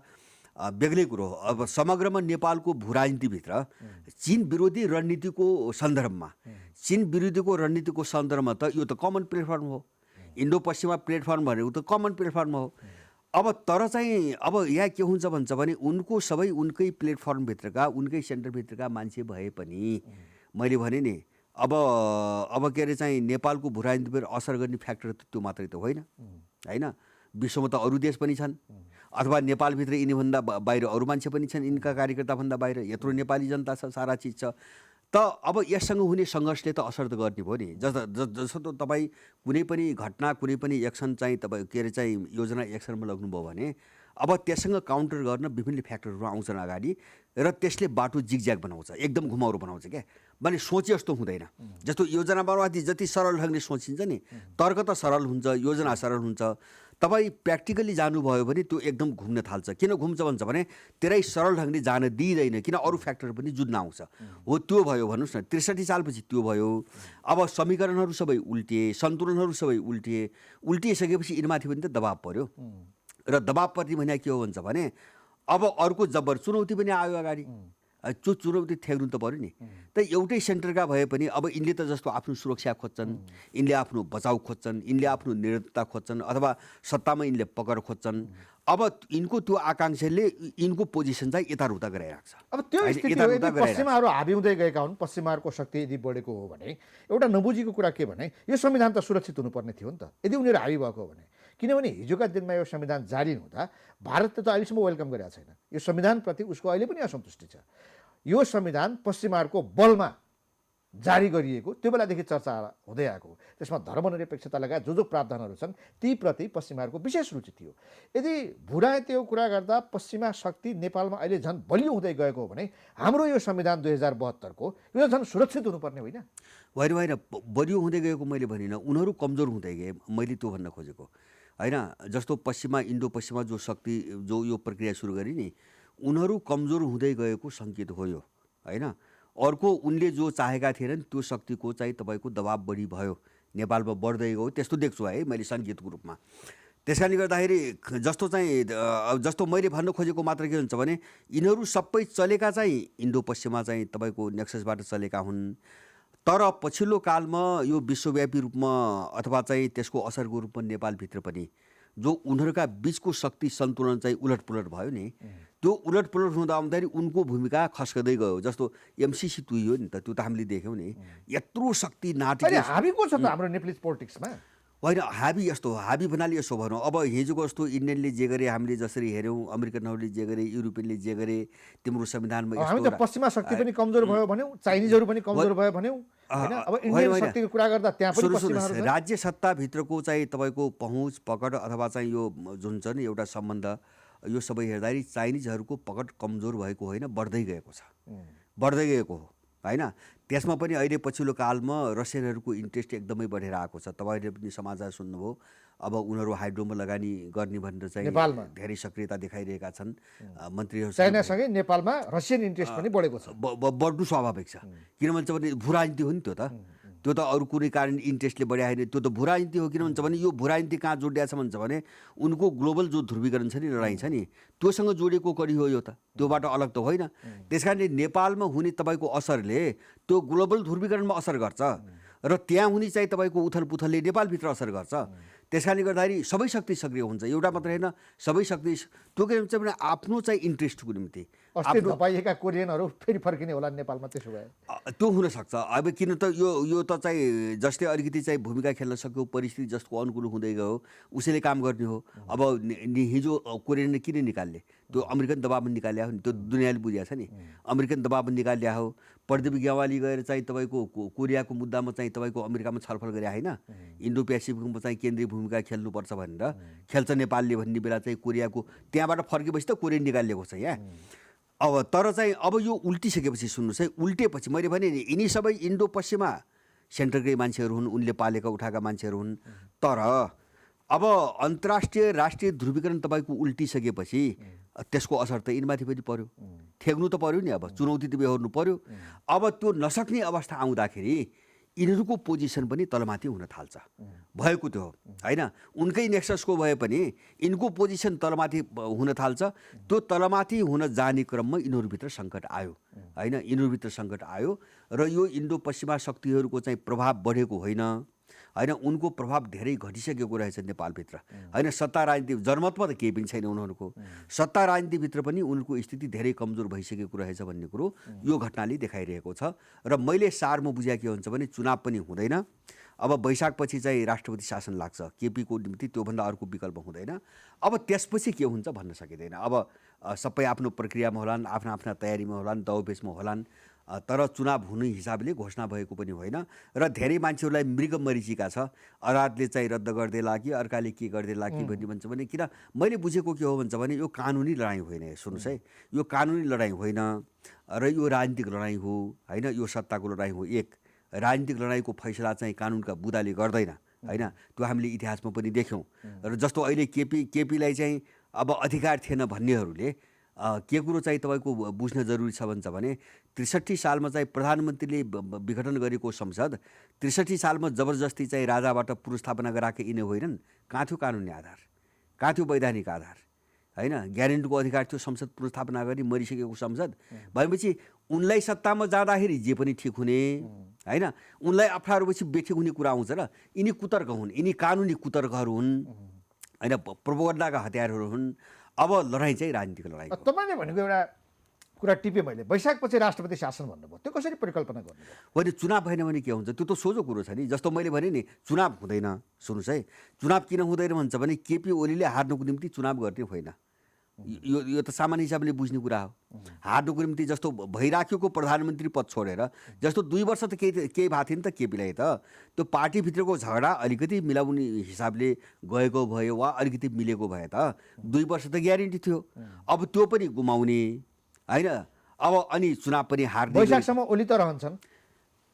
बेग्लै कुरो हो। अब समग्रमा नेपालको भू राजनीतिभित्र चीन विरोधी रणनीतिको सन्दर्भमा चीन विरोधीको रणनीतिको सन्दर्भमा त यो त कमन प्लेटफर्म हो। इन्डो पश्चिमा प्लेटफर्म भनेको त कमन प्लेटफर्म हो। अब तर चाहिँ अब यहाँ के हुन्छ भन्छ भने उनको सबै उनकै प्लेटफर्मभित्रका उनकै सेन्टरभित्रका मान्छे भए पनि मैले भने नि अब के अरे चाहिँ नेपालको भू राजनीतिमा असर गर्ने फ्याक्टर त त्यो मात्रै त होइन होइन। विश्वमा त अरू देश पनि छन् अथवा नेपालभित्र यिनीभन्दा बाहिर अरू मान्छे पनि छन्, यिनका कार्यकर्ताभन्दा बाहिर यत्रो नेपाली जनता छ, सारा चिज छ। त अब यससँग हुने सङ्घर्षले त असर त गर्ने भयो नि। जस्तो तपाईँ कुनै पनि घटना कुनै पनि एक्सन चाहिँ तपाईँ के अरे चाहिँ योजना एक्सनमा लग्नुभयो भने अब त्यससँग काउन्टर गर्न विभिन्न फ्याक्टरहरू आउँछन् अगाडि र त्यसले बाटो जिगज्याग बनाउँछ, एकदम घुमाउरो बनाउँछ क्या। माने सोचे जस्तो हुँदैन। जस्तो योजना बनाउँदा जति सरल ढङ्गले सोचिन्छ नि, तर्क त सरल हुन्छ, योजना सरल हुन्छ, तपाईँ प्र्याक्टिकली जानुभयो भने त्यो एकदम घुम्न थाल्छ। किन घुम्छ भन्छ भने त्यसलाई सरल ढङ्गले जान दिइँदैन, किन अरू फ्याक्टर पनि जुझ्न आउँछ। हो त्यो भयो भन्नुहोस् न, 63 सालपछि त्यो भयो। अब समीकरणहरू सबै उल्टिए, सन्तुलनहरू सबै उल्टिएसकेपछि यिनीमाथि पनि त दबाब पर्यो र दबाबप्रति भने के हो भन्छ भने अब अर्को जब्बर चुनौती पनि आयो अगाडि। त्यो चुनौती ठेक्नु त पऱ्यो नि। त एउटै सेन्टरका भए पनि अब यिनले त जस्तो आफ्नो सुरक्षा खोज्छन्, यिनले आफ्नो बचाउ खोज्छन्, यिनले आफ्नो निरन्तरता खोज्छन्, अथवा सत्तामा यिनले पकड खोज्छन्। अब यिनको त्यो आकाङ्क्षाले यिनको पोजिसन चाहिँ यताउता गराइरहेको छ। अब त्यो स्थिति हो, यदि पश्चिमाहरू हाबी हुँदै गएका हुन्, पश्चिमाहरूको शक्ति यदि बढेको हो भने एउटा नबुझीको कुरा के भने यो संविधान त सुरक्षित हुनुपर्ने थियो नि त, यदि उनीहरू हाबी भएको हो भने। किनभने हिजोका दिनमा यो संविधान जारी हुँदा भारतले त अहिलेसम्म वेलकम गरेको छैन। यो संविधानप्रति उसको अहिले पनि असन्तुष्टि छ। यो संविधान पश्चिमाहरूको बलमा जारी गरिएको त्यो बेलादेखि चर्चा हुँदै आएको हो। त्यसमा धर्मनिरपेक्षता लगायत जो प्रावधानहरू छन् तीप्रति पश्चिमाहरूको विशेष रुचि थियो। यदि भूराजनीतिको कुरा गर्दा पश्चिमा शक्ति नेपालमा अहिले झन् बलियो हुँदै गएको हो भने हाम्रो यो संविधान 2072 को यो झन् सुरक्षित हुनुपर्ने होइन। होइन बलियो हुँदै गएको मैले भनिनँ, उनीहरू कमजोर हुँदै गए, मैले त्यो भन्न खोजेको होइन। जस्तो पश्चिमा इन्डो पश्चिमा जो शक्ति जो यो प्रक्रिया सुरु गरे नि, उनीहरू कमजोर हुँदै गएको सङ्केत हो यो होइन। अर्को उनले जो चाहेका थिएनन् त्यो शक्तिको चाहिँ तपाईँको दबाब बढी भयो, नेपालमा बढ्दै गयो, त्यस्तो देख्छु है मैले सङ्केतको रूपमा। त्यस कारणले गर्दाखेरि जस्तो मैले भन्न खोजेको मात्र के हुन्छ भने यिनीहरू सबै चलेका चाहिँ इन्डो पश्चिमा चाहिँ तपाईँको नेक्ससबाट चलेका हुन्। तर पछिल्लो कालमा यो विश्वव्यापी रूपमा अथवा चाहिँ त्यसको असरको रूपमा नेपालभित्र पनि जो उनीहरूका बिचको शक्ति सन्तुलन चाहिँ उलटपुलट भयो नि, त्यो उलटपुलट हुँदा आउँदाखेरि उनको भूमिका खस्कदै गयो। जस्तो एमसिसी तुइयो नि त, त्यो त हामीले देख्यौँ नि। यत्रो शक्ति नाटक हाबी को छ त हाम्रो नेपाली पोलिटिक्समा होइन। हाबी यस्तो हाबी भन्नाले यसो भनौँ, अब हिजोको जस्तो इन्डियनले जे गरे हामीले जसरी हेऱ्यौँ, अमेरिकनहरूले जे गरे, युरोपियनले जे गरे, तिम्रो संविधानमा हामी त पश्चिमा शक्ति पनि कमजोर भयो भन्यौँ, चाइनिजहरू पनि कमजोर भयो भन्यौँ होइन। अब इन्डियन शक्तिको कुरा गर्दा त्यहाँ पनि पश्चिमाहरू राज्य सत्ताभित्रको चाहिँ तपाईँको पहुँच पकड अथवा चाहिँ यो जुन छ नि एउटा सम्बन्ध, यो सबै हेर्दाखेरि चाइनिजहरूको पकड कमजोर भएको होइन, बढ्दै गएको छ, बढ्दै गएको हो होइन। त्यसमा पनि अहिले पछिल्लो कालमा रसियनहरूको इन्ट्रेस्ट एकदमै बढेर आएको छ। तपाईँले पनि समाचार सुन्नुभयो, अब उनीहरू हाइड्रोमा लगानी गर्ने भनेर चाहिँ नेपालमा धेरै सक्रियता देखाइरहेका छन् मन्त्रीहरू। चाइनासँगै नेपालमा रसियन इन्ट्रेस्ट पनि बढेको छ, बढ्नु स्वाभाविक छ। किन भन्छ भने भू राजनीति हो नि त्यो त, त्यो त अरू कुनै कारण इन्ट्रेस्टले बढायो होइन, त्यो त भू राजनीति हो। किन भन्छ भने यो भू राजनीति कहाँ जोडिया छ भन्छ भने उनको ग्लोबल जो ध्रुवीकरण छ नि, लडाइँ छ नि, त्योसँग जोडिएको कडी हो यो त, त्योबाट अलग त होइन। त्यस कारणले नेपालमा हुने तपाईँको असरले त्यो ग्लोबल ध्रुवीकरणमा असर गर्छ र त्यहाँ हुने चाहिँ तपाईँको उथलपुथलले नेपालभित्र असर गर्छ। त्यस कारणले गर्दाखेरि सबै शक्ति सक्रिय हुन्छ, एउटा मात्र होइन, सबै शक्ति। त्यो के भन्छ भने आफ्नो चाहिँ इन्ट्रेस्टको निम्ति अस्ति धपाइएका कोरियनहरू फेरि फर्किने होला नेपालमा, त्यसो भए त्यो हुनसक्छ। अब किन त यो त चाहिँ जसले अलिकति चाहिँ भूमिका खेल्न सक्यो, परिस्थिति जसको अनुकूल हुँदै गयो उसैले काम गर्ने हो। अब हिजो कोरियनले किन निकाल्ने, त्यो अमेरिकन दबाबमा निकाल्या हो नि, त्यो दुनियाँले बुझिया छ नि, अमेरिकन दबाबमा निकाल्या हो। प्रदीप ग्यावाली गएर चाहिँ तपाईँको कोरियाको मुद्दामा चाहिँ तपाईँको अमेरिकामा छलफल गरे होइन, इन्डो पेसिफिकमा चाहिँ केन्द्रीय भूमिका खेल्नुपर्छ भनेर, खेल्छ नेपालले भन्ने बेला चाहिँ कोरियाको त्यहाँबाट फर्केपछि त कोरियन निकालिएको छ यहाँ। अब तर चाहिँ अब यो उल्टिसकेपछि सुन्नुहोस् है, उल्टेपछि मैले भने नि यिनी सबै इन्डो पश्चिमा सेन्टरकै मान्छेहरू हुन्, उनले पालेका उठाएका मान्छेहरू हुन्। तर अब अन्तर्राष्ट्रिय राष्ट्रिय ध्रुवीकरण तपाईँको उल्टिसकेपछि त्यसको असर त यिनीमाथि पनि पर्यो, ठेक्नु त पर्यो नि। अब चुनौती त बेहोर्नु पर्यो। अब त्यो नसक्ने अवस्था आउँदाखेरि यिनीहरूको पोजिसन पनि तलमाथि हुन थाल्छ भएको त्यो हो होइन उनकै नेक्ससको भए पनि यिनको पोजिसन तलमाथि हुन थाल्छ त्यो तलमाथि हुन जाने क्रममा यिनीहरूभित्र सङ्कट आयो होइन यिनीहरूभित्र सङ्कट आयो र यो इन्डो पश्चिमा शक्तिहरूको चाहिँ प्रभाव बढेको होइन होइन उनको प्रभाव धेरै घटिसकेको रहेछ नेपालभित्र होइन सत्ता राजनीति जनमतमा त केही पनि छैन उनीहरूको सत्ता राजनीतिभित्र पनि उनको स्थिति धेरै कमजोर भइसकेको रहेछ भन्ने कुरो यो घटनाले देखाइरहेको छ र मैले सारमा बुझ्या के हुन्छ भने चुनाव पनि हुँदैन अब वैशाखपछि चाहिँ राष्ट्रपति शासन लाग्छ केपीको निम्ति त्योभन्दा अर्को विकल्प हुँदैन अब त्यसपछि के हुन्छ भन्न सकिँदैन अब सबै आफ्नो प्रक्रियामा होलान् आफ्ना आफ्ना तयारीमा होलान् दौबेसमा होलान् तर चुनाव हुने हिसाबले घोषणा भएको पनि होइन र धेरै मान्छेहरूलाई मृग मरिचिका छ अदालतले चाहिँ रद्द गरिदिएला कि अर्काले के गरिदिएला कि भन्ने भन्छ भने किन मैले बुझेको के हो भन्छ भने यो कानुनी लडाइँ होइन सुन्नुहोस् है यो कानुनी लडाइँ होइन र यो राजनीतिक लडाइँ हो होइन यो सत्ताको लडाइँ हो एक राजनीतिक लडाइँको फैसला चाहिँ कानुनका बुदाले गर्दैन होइन त्यो हामीले इतिहासमा पनि देख्यौँ र जस्तो अहिले केपीलाई चाहिँ अब अधिकार थिएन भन्नेहरूले के कुरो चाहिँ तपाईँको बुझ्न जरुरी छ भन्छ भने ६३ सालमा चाहिँ प्रधानमन्त्रीले विघटन गरेको संसद ६३ सालमा जबरजस्ती चाहिँ राजाबाट पुनर्स्थापना गराएका यिनै होइनन् कहाँ थियो कानुनी आधार कहाँ थियो वैधानिक आधार होइन ग्यारेन्टीको अधिकार थियो संसद पुनर्स्थापना गरी मरिसकेको संसद भएपछि उनलाई सत्तामा जाँदाखेरि जे पनि ठिक हुने होइन उनलाई अप्ठ्यारोपछि बेठिक हुने कुरा आउँछ र यिनी कुतर्क हुन् यिनी कानुनी कुतर्कहरू हुन् होइन प्रोपगन्डाका हतियारहरू हुन् अब लडाइँ चाहिँ राजनीतिक लडाइँ तपाईँले भनेको एउटा कुरा टिपेँ मैले वैशाखपछि राष्ट्रपति शासन भन्नुभयो त्यो कसरी परिकल्पना गर्नु होइन चुनाव भएन भने के हुन्छ त्यो त सोझो कुरो छ नि जस्तो मैले भने नि चुनाव हुँदैन सुन्नुहोस् है चुनाव किन हुँदैन भन्छ भने केपी ओलीले हार्नुको निम्ति चुनाव गर्ने होइन यो त सामान्य हिसाबले बुझ्ने कुरा हो हार्नुको निम्ति जस्तो भइराखेको प्रधानमन्त्री पद छोडेर जस्तो 2 वर्ष त केही भएको थियो नि त केपीलाई त त्यो पार्टीभित्रको झगडा अलिकति मिलाउने हिसाबले गएको भयो वा अलिकति मिलेको भए त 2 वर्ष त ग्यारेन्टी थियो अब त्यो पनि गुमाउने होइन अब अनि चुनाव पनि हार्ने वैशाखसम्म ओली त रहन्छन्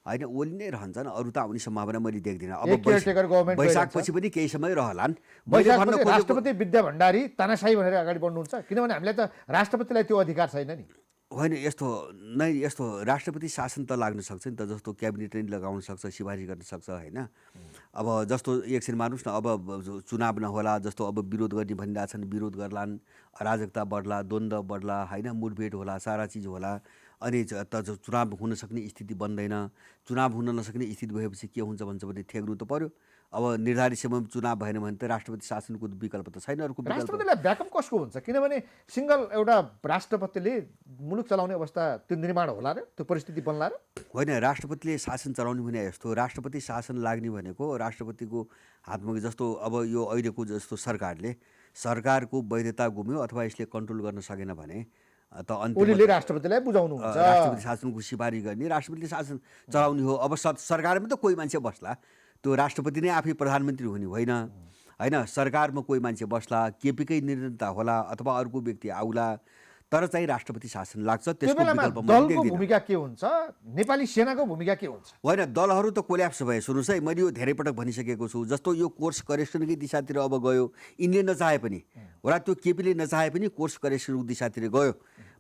होइन ओली नै रहन्छन् अरू त आउने सम्भावना मैले देख्दिनँ एक केयरटेकर गभर्नमेन्ट वैशाखपछि पनि केही समय रहलान् वैशाखपछि राष्ट्रपति विद्या भण्डारी तानाशाही भनेर अगाडि बढ्नुहुन्छ किनभने हामीलाई त राष्ट्रपतिलाई त्यो अधिकार छैन नि होइन यस्तो राष्ट्रपति शासन त लाग्न सक्छ नि त जस्तो क्याबिनेट नै लगाउन सक्छ सिफारिस गर्न सक्छ होइन अब जस्तो एकछिन मान्नुहोस् न अब चुनाव नहोला जस्तो अब विरोध गर्ने भनिरहेछन् विरोध गर्लान् अराजकता बढ्ला द्वन्द्व बढ्ला होइन मुठभेड होला सारा चिज होला अनि चुनाव हुन सक्ने स्थिति बन्दैन चुनाव हुन नसक्ने स्थिति भएपछि के हुन्छ भन्छ भने थ्याक्नु त पर्यो अब निर्धारित समयमा चुनाव भएन भने त राष्ट्रपति शासनको विकल्प त छैन अर्को राष्ट्रपतिलाई ब्याकअप कसको हुन्छ किनभने सिङ्गल एउटा राष्ट्रपतिले मुलुक चलाउने अवस्था त्यो निर्माण होला र त्यो परिस्थिति बन्ला र होइन राष्ट्रपतिले शासन चलाउने भने यस्तो राष्ट्रपति शासन लाग्ने भनेको राष्ट्रपतिको हातमा जस्तो अब यो अहिलेको जस्तो सरकारको वैधता गुम्यो अथवा यसले कन्ट्रोल गर्न सकेन भने त ओलीले राष्ट्रपतिलाई बुझाउनुहुन्छ राष्ट्रपति शासनको सिफारिस गर्ने राष्ट्रपतिले शासन चलाउने हो अब सरकारमा त कोही मान्छे बस्ला त्यो राष्ट्रपति नै आफै प्रधानमन्त्री हुने होइन होइन सरकारमा कोही मान्छे बस्ला केपीकै निर्णयता होला अथवा अर्को व्यक्ति आउला तर चाहिँ राष्ट्रपति शासन लाग्छ त्यसको विकल्प दलको भूमिका के हुन्छ नेपाली सेनाको भूमिका के हुन्छ होइन दलहरू त कोल्याप्स भए सुन्नुहोस् है मैले यो धेरै पटक भनिसकेको छु जस्तो यो कोर्स करेक्सनकै दिशातिर अब गयो यिनले नचाहे पनि होला त्यो केपीले नचाहे पनि कोर्स करेक्सनको दिशातिर गयो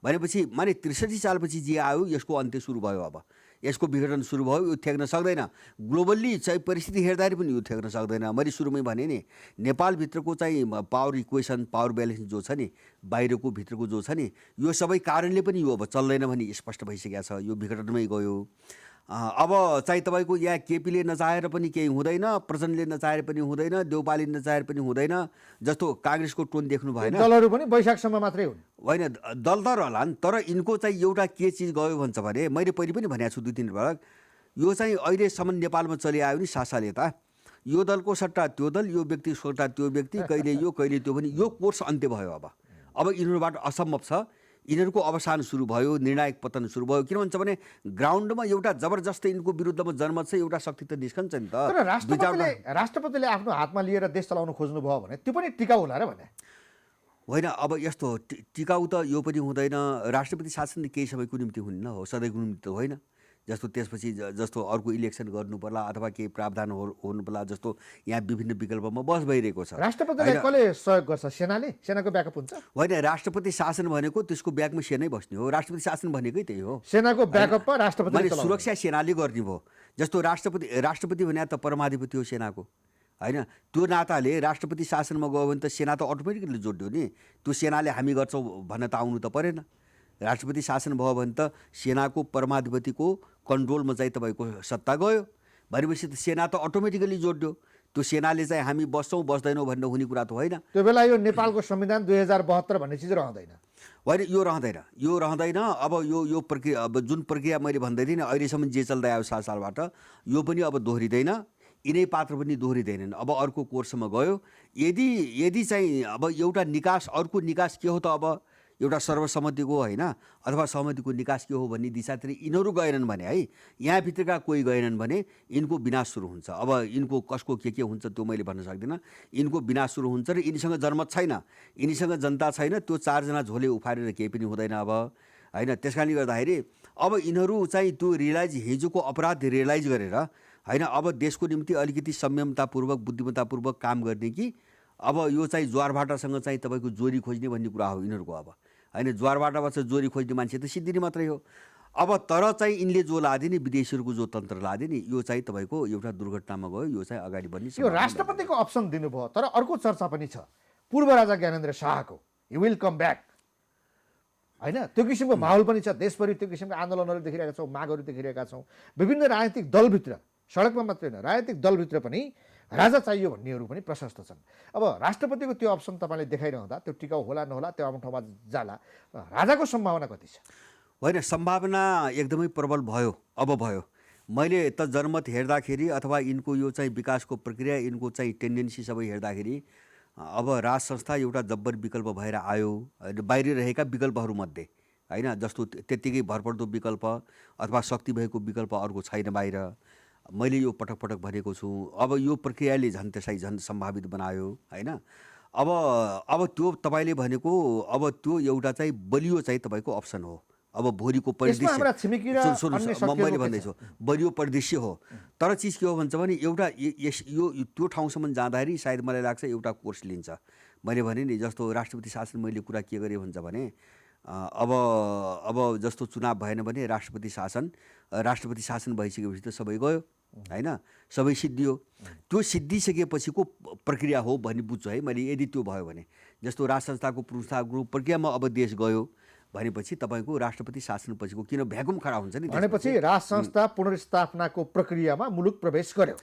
भनेपछि माने ६३ सालपछि जे आयो यसको अन्त्य सुरु भयो अब यसको विघटन सुरु भयो यो थ्याक्न सक्दैन ग्लोबल्ली चाहिँ परिस्थिति हेर्दाखेरि पनि यो थ्याक्न सक्दैन मैले सुरुमै भने नि नेपालभित्रको चाहिँ पावर इक्वेसन पावर ब्यालेन्स जो छ नि बाहिरको भित्रको जो छ नि यो सबै कारणले पनि यो अब चल्दैन भने स्पष्ट भइसकेको छ यो विघटनमै गयो अब चाहिँ तपाईँको यहाँ केपीले नचाहेर पनि केही हुँदैन प्रचण्डले नचाहेर पनि हुँदैन देउपाले नचाहेर पनि हुँदैन जस्तो काङ्ग्रेसको टोन देख्नु भएन दलहरू पनि वैशाखसम्म मात्रै हुन् होइन दल त रहलान् तर यिनको चाहिँ एउटा के चिज गयो भन्छ भने मैले पहिले पनि भनेको छु 2-3 पटक यो चाहिँ अहिलेसम्म नेपालमा चलिआयो नि सासाले त यो दलको सट्टा त्यो दल यो व्यक्ति सट्टा त्यो व्यक्ति कहिले यो कहिले त्यो पनि यो कोर्स अन्त्य भयो अब यिनीहरूबाट असम्भव छ यिनीहरूको अवसान सुरु भयो निर्णायक पतन सुरु भयो किन भन्छ भने ग्राउन्डमा एउटा जबरजस्त यिनको विरुद्धमा जन्मत छ एउटा शक्ति त निस्कन्छ नि त राष्ट्रपतिले आफ्नो हातमा लिएर देश चलाउन खोज्नु भयो भने त्यो पनि टिकाउ होला र भने होइन अब यस्तो टिकाउ त यो पनि हुँदैन राष्ट्रपति शासन केही समयको निम्ति हुन्न हो सधैँको निम्ति त होइन जस्तो त्यसपछि जस्तो अर्को इलेक्सन गर्नु पर्ला अथवा केही प्रावधान हुनु पर्ला, जस्तो यहाँ विभिन्न विकल्पमा बहस भइरहेको छ। राष्ट्रपतिलाई कसले सहयोग गर्छ? सेनाले? सेनाको ब्याकअप हुन्छ? होइन, राष्ट्रपति शासन भनेको त्यसको ब्याकमा सेनै बस्ने हो। राष्ट्रपति शासन भनेकै त्यही हो। सेनाको ब्याकअपमा राष्ट्रपतिले मैले चलाउने। सुरक्षा सेनाले गर्ने भयो। जस्तो राष्ट्रपति भने त परमाधिपति हो सेनाको, होइन? त्यो नाताले राष्ट्रपति शासनमा गयो भने त सेना त अटोमेटिकली जोड्यो नि। त्यो सेनाले हामी गर्छौँ भन्न त आउनु त परेन। राष्ट्रपति शासन भयो भने त सेनाको परमाधिपतिको कन्ट्रोलमा चाहिँ तपाईँको सत्ता गयो भनेपछि त सेना त अटोमेटिकली जोड्यो। त्यो सेनाले चाहिँ हामी बस्छौँ बस्दैनौँ भन्ने हुने कुरा त होइन। त्यो बेला यो नेपालको संविधान 2072 भन्ने चिज रहँदैन। होइन, यो रहँदैन। अब यो प्रक्रिया, अब जुन प्रक्रिया मैले भन्दै थिएँ नि, अहिलेसम्म जे चल्दै आयो 7 सालबाट, यो पनि अब दोहोरिँदैन। यिनै पात्र पनि दोहोरिँदैनन्। अब अर्को कोर्समा गयो। यदि चाहिँ अब एउटा निकास, अर्को निकास के हो त? अब एउटा सर्वसम्मतिको, होइन, अथवा सहमतिको निकास के हो भन्ने दिशातिर यिनीहरू गएनन् भने, है, यहाँभित्रका कोही गएनन् भने यिनको विनाश सुरु हुन्छ। अब यिनको कसको के हुन्छ त्यो मैले भन्न सक्दिनँ। यिनको विनाश सुरु हुन्छ र यिनीसँग जनमत छैन, यिनीसँग जनता छैन। त्यो 4 जना झोले उफारेर केही पनि हुँदैन अब, होइन? त्यस कारणले गर्दाखेरि अब यिनीहरू चाहिँ त्यो हिजोको अपराध रियलाइज गरेर, होइन, अब देशको निम्ति अलिकति संयमतापूर्वक बुद्धिमत्तापूर्वक काम गर्ने कि अब यो चाहिँ ज्वारभाटासँग चाहिँ तपाईँको जोरी खोज्ने भन्ने कुरा हो यिनीहरूको। अब, होइन, ज्वारभाटाबाट जोरी खोज्ने मान्छे त सिद्धिने मात्रै हो। अब तर चाहिँ यिनले जो लादे नि, विदेशीहरूको जो तन्त्र लादे नि, यो चाहिँ तपाईँको एउटा दुर्घटनामा गयो। यो चाहिँ अगाडि बढ्ने यो राष्ट्रपतिको अप्सन दिनुभयो। तर अर्को चर्चा पनि छ पूर्व राजा ज्ञानेन्द्र शाहको, ही विल कम ब्याक, होइन? त्यो किसिमको माहौल पनि छ। देशभरि त्यो किसिमको आन्दोलनहरू देखिरहेका छौँ, मागहरू देखिरहेका छौँ। विभिन्न राजनीतिक दलभित्र, सडकमा मात्रै होइन, राजनीतिक दलभित्र पनि राजा चाहियो भन्नेहरू पनि प्रशस्त छन्। अब राष्ट्रपतिको त्यो अप्सन तपाईँले देखाइरहँदा त्यो टिकाउ होला नहोला, त्यो आफ्नो ठाउँमा जाला, राजाको सम्भावना कति छ? होइन, सम्भावना एकदमै प्रबल भयो। अब भयो। मैले त जनमत हेर्दाखेरि अथवा यिनको यो चाहिँ विकासको प्रक्रिया, यिनको चाहिँ टेन्डेन्सी सबै हेर्दाखेरि अब राज संस्था एउटा जब्बर विकल्प भएर आयो बाहिर रहेका विकल्पहरूमध्ये, होइन? जस्तो त्यत्तिकै भरपर्दो विकल्प अथवा शक्ति भएको विकल्प अर्को छैन बाहिर। मैले यो पटक पटक भनेको छु। अब यो प्रक्रियाले त्यसलाई झन् सम्भावित बनायो, होइन? अब त्यो तपाईँले भनेको, अब त्यो एउटा चाहिँ बलियो चाहिँ तपाईँको अप्सन हो। अब भोलिको परिदृश्य मैले भन्दैछु, बलियो परिदृश्य हो। तर चिज के हो भन्छ भने, एउटा यो त्यो ठाउँसम्म जाँदाखेरि सायद मलाई लाग्छ एउटा कोर्स लिन्छ। मैले भने नि, जस्तो राष्ट्रपति शासन मैले कुरा के गरेँ भन्छ भने, अब जस्तो चुनाव भएन भने राष्ट्रपति शासन भइसकेपछि त सबै गयो, होइन? सबै सिद्धियो। त्यो सिद्धिसकेपछिको प्रक्रिया हो भन्ने बुझ्छु, है मैले। यदि त्यो भयो भने, जस्तो राज संस्थाको पुनर्स्थापनको प्रक्रियामा अब देश गयो भनेपछि तपाईँको राष्ट्रपति शासनपछिको किन भ्याकुम खडा हुन्छ नि, भनेपछि राज संस्था पुनर्स्थापनाको प्रक्रियामा मुलुक प्रवेश गर्यो।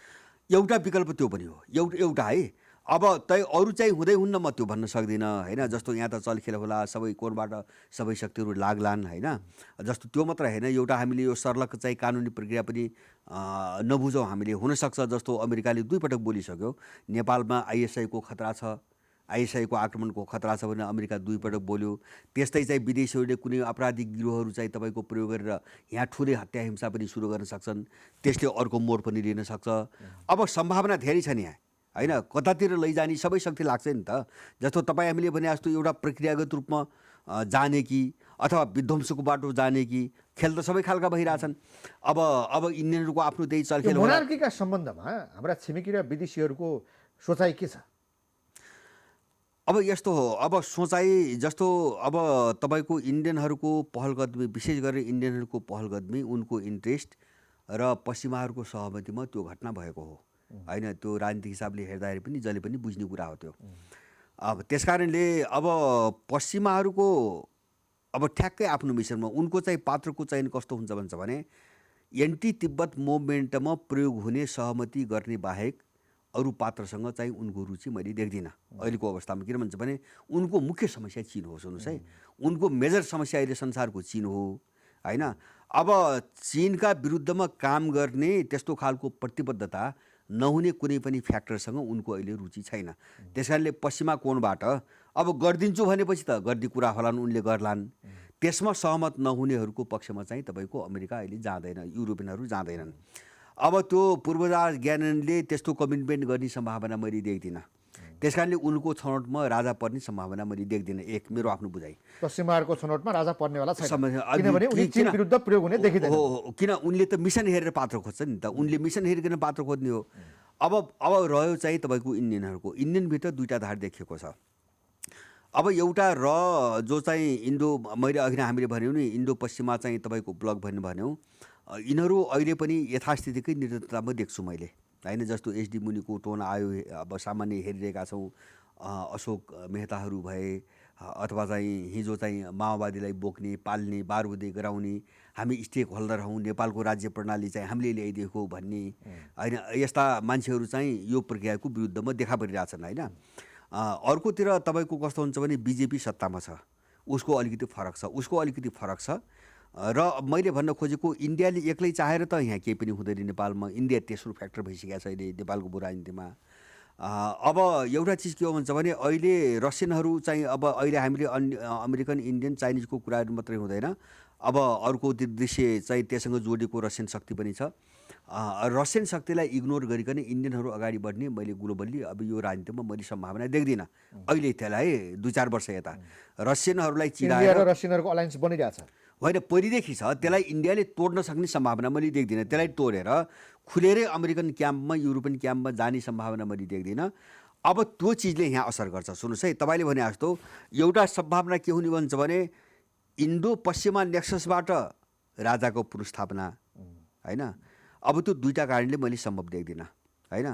एउटा विकल्प त्यो पनि हो, एउटा है। अब अरू चाहिँ हुँदै हुन्न, म त्यो भन्न सक्दिनँ, होइन? जस्तो यहाँ त चलखेल होला, सबै कोणबाट सबै शक्तिहरू लाग्लान्, होइन? जस्तो त्यो मात्र होइन, एउटा हामीले यो सर्लक चाहिँ कानुनी प्रक्रिया पनि नबुझौँ हामीले। हुनसक्छ जस्तो अमेरिकाले 2 पटक बोलिसक्यो नेपालमा आइएसआईको खतरा छ, आइएसआईको आक्रमणको खतरा छ भने अमेरिका 2 पटक बोल्यो। त्यस्तै चाहिँ विदेशीहरूले कुनै आपराधिक गिरोहहरू चाहिँ तपाईँको प्रयोग गरेर यहाँ ठुलै हत्या हिंसा पनि सुरु गर्न सक्छन्। त्यसले अर्को मोड पनि लिन सक्छ। अब सम्भावना धेरै छ नि यहाँ, होइन? कतातिर लैजाने सबै शक्ति लाग्छ नि त। जस्तो तपाईँ हामीले भने जस्तो एउटा प्रक्रियागत रूपमा जाने कि अथवा विध्वंसको बाटो जाने कि, खेल त सबै खालका भइरहेछन्। अब इन्डियनहरूको आफ्नो त्यही चलखेल। मोनार्कीका सम्बन्धमा हाम्रा छिमेकी र विदेशीहरूको सोचाइ के छ? अब यस्तो हो, अब सोचाइ जस्तो अब तपाईँको इन्डियनहरूको पहलकदमी, विशेष गरेर इन्डियनहरूको पहलकदमी, उनको इन्ट्रेस्ट र पश्चिमाहरूको सहमतिमा त्यो घटना भएको हो, होइन? त्यो राजनीतिक हिसाबले हेर्दाखेरि पनि जसले पनि बुझ्ने कुरा हो त्यो। अब त्यस कारणले अब पश्चिमाहरूको अब ठ्याक्कै आफ्नो मिसनमा उनको चाहिँ पात्रको चयन कस्तो हुन्छ भन्छ भने, एन्टी तिब्बत मुभमेन्टमा प्रयोग हुने सहमति गर्ने बाहेक अरू पात्रसँग चाहिँ उनको रुचि मैले देख्दिनँ अहिलेको अवस्थामा। किन भन्छ भने उनको मुख्य समस्या चीन हो। सुन्नुहोस् है, उनको मेजर समस्या अहिले संसारको चीन हो, होइन? अब चीनका विरुद्धमा काम गर्ने त्यस्तो खालको प्रतिबद्धता नहुने कुनै पनि फ्याक्टरसँग उनको अहिले रुचि छैन। त्यस कारणले पश्चिमा कोणबाट अब गरिदिन्छु भनेपछि त गर्ने कुरा होलान्, उनले गर्लान्। त्यसमा सहमत नहुनेहरूको पक्षमा चाहिँ तपाईँको अमेरिका अहिले जाँदैन, युरोपियनहरू जाँदैनन्। अब त्यो पूर्वराज ज्ञानेन्द्रले त्यस्तो कमिटमेन्ट गर्ने सम्भावना मैले देख्दिनँ। त्यस कारणले उनको छनौटमा राजा पर्ने सम्भावना मैले देख्दिनँ, एक मेरो आफ्नो बुझाइ। पश्चिमाहरूको छनौटमा राजा पर्नेवाला छैन, समस्या- किनभने उनी चीन विरुद्ध प्रयोग हुने देखिँदैन। हो, किन उनले त मिसन हेरेर पात्र खोज्छ नि त, उनले मिसन हेरिकन पात्र खोज्ने हो। अब रह्यो चाहिँ तपाईँको इन्डियनहरूको, इन्डियनभित्र दुईवटा धार देखिएको छ। अब एउटा जो चाहिँ मैले अघि नै हामीले भन्यौँ नि, इन्डो पश्चिमा चाहिँ तपाईँको ब्लक भन्यौँ, यिनीहरू अहिले पनि यथास्थितिकै निरन्तरतामा देख्छु मैले, होइन। जस्तो एचडी मुनिको टोन आयो, अब सामान्य हेरिरहेका छौँ। अशोक मेहताहरू भए, अथवा चाहिँ हिजो चाहिँ माओवादीलाई बोक्ने, पाल्ने, बारबुदे गराउने, हामी स्टेक होल्डर हौँ, नेपालको राज्य प्रणाली चाहिँ हामीले ल्याइदिएको भन्ने, होइन, यस्ता मान्छेहरू चाहिँ यो प्रक्रियाको विरुद्धमा देखा परिरहेछन्, होइन। अर्कोतिर तपाईँको कस्तो हुन्छ भने बिजेपी सत्तामा छ, उसको अलिकति फरक छ। र मैले भन्न खोजेको, इन्डियाले एक्लै चाहेर त यहाँ केही पनि हुँदैन नेपालमा। इन्डिया तेस्रो फ्याक्टर भइसकेको छ अहिले नेपालको भू राजनीतिमा। अब एउटा चिज के हो भन्छ भने, अहिले रसियनहरू चाहिँ, अब अहिले हामीले अमेरिकन, इन्डियन, चाइनिजको कुराहरू मात्रै हुँदैन, अब अर्को दृश्य चाहिँ त्यससँग जोडिएको रसियन शक्ति पनि छ। रसियन शक्तिलाई इग्नोर गरिकन इन्डियनहरू अगाडि बढ्ने मैले ग्लोबल्ली अब यो राजनीतिमा मैले सम्भावना देख्दिनँ अहिले, त्यसलाई 2-4 वर्ष यता। रसियनहरूलाई चिडाएर रसियनहरूको अलायन्स बनिरहेछ, होइन, पहिलेदेखि छ, त्यसलाई इन्डियाले तोड्न सक्ने सम्भावना मैले देख्दिनँ। त्यसलाई तोडेर खुलेरै अमेरिकन क्याम्पमा, युरोपियन क्याम्पमा जाने सम्भावना मैले देख्दिनँ। अब त्यो चिजले यहाँ असर गर्छ। सुन्नुहोस् है, तपाईँले भने जस्तो एउटा सम्भावना के हुने भन्छ भने, इन्डो पश्चिमा नेक्ससबाट राजाको पुनर्स्थापना, होइन। अब त्यो दुईवटा कारणले मैले सम्भव देख्दिनँ, होइन।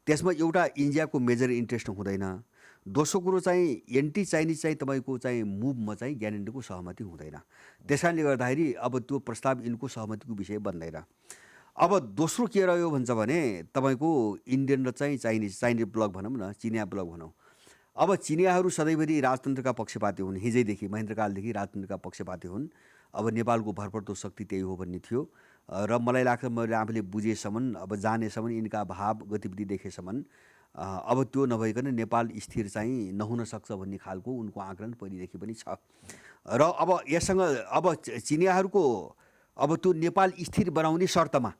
त्यसमा एउटा इन्डियाको मेजर इन्ट्रेस्ट हुँदैन, दोस्रो कुरो चाहिँ एन्टी चाइनिज चाहिँ तपाईँको चाहिँ मुभमा चाहिँ ज्ञानेन्द्रको सहमति हुँदैन। त्यस कारणले गर्दाखेरि अब त्यो प्रस्ताव यिनको सहमतिको विषय बन्दैन। अब दोस्रो के रह्यो भन्छ भने, तपाईँको इन्डियन र चाहिँ चाइनिज ब्लक भनौँ न, चिनिया ब्लक भनौँ। अब चिनियाहरू सधैँभरि राजतन्त्रका पक्षपाती हुन्, हिजैदेखि महेन्द्रकालदेखि राजतन्त्रका पक्षपाती हुन्। अब नेपालको भरपर्दो शक्ति त्यही हो भन्ने थियो, र मलाई लाग्छ मैले आफूले बुझेसम्म, अब जानेसम्म, यिनका भाव गतिविधि देखेसम्म, अब त्यो नभइकन नेपाल स्थिर चाहिँ नहुन सक्छ भन्ने खालको उनको आकलन पहिलेदेखि पनि छ। र अब यससँग अब चिनियाहरूको अब त्यो नेपाल स्थिर बनाउने शर्तमा,